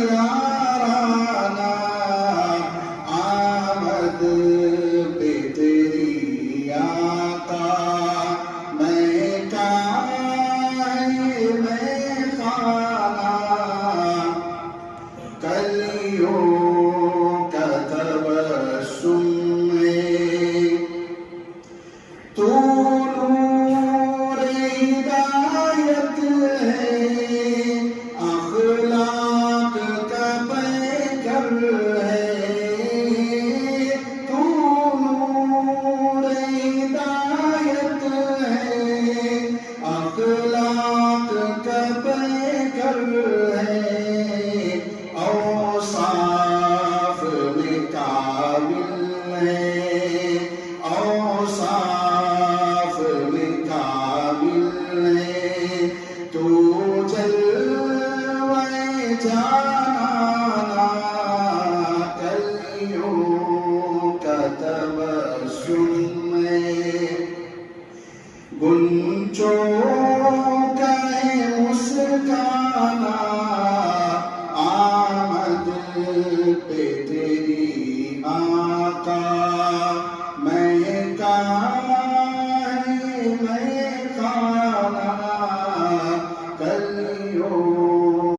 یارانہ آمد پہ تیری آقا میں کائے میں خانہ کلیوں کا تبسم میں تو نور ہدایت ہے اخلاق کا پیکر ہے تو نور ہدایت ہے اخلاق کا پیکر ہے اوصاف میں کامل ہے اوصاف میں کامل ہے تو جلوہ جانانا کلیوں کا تبسم میں گنچوں کا ہے مسکان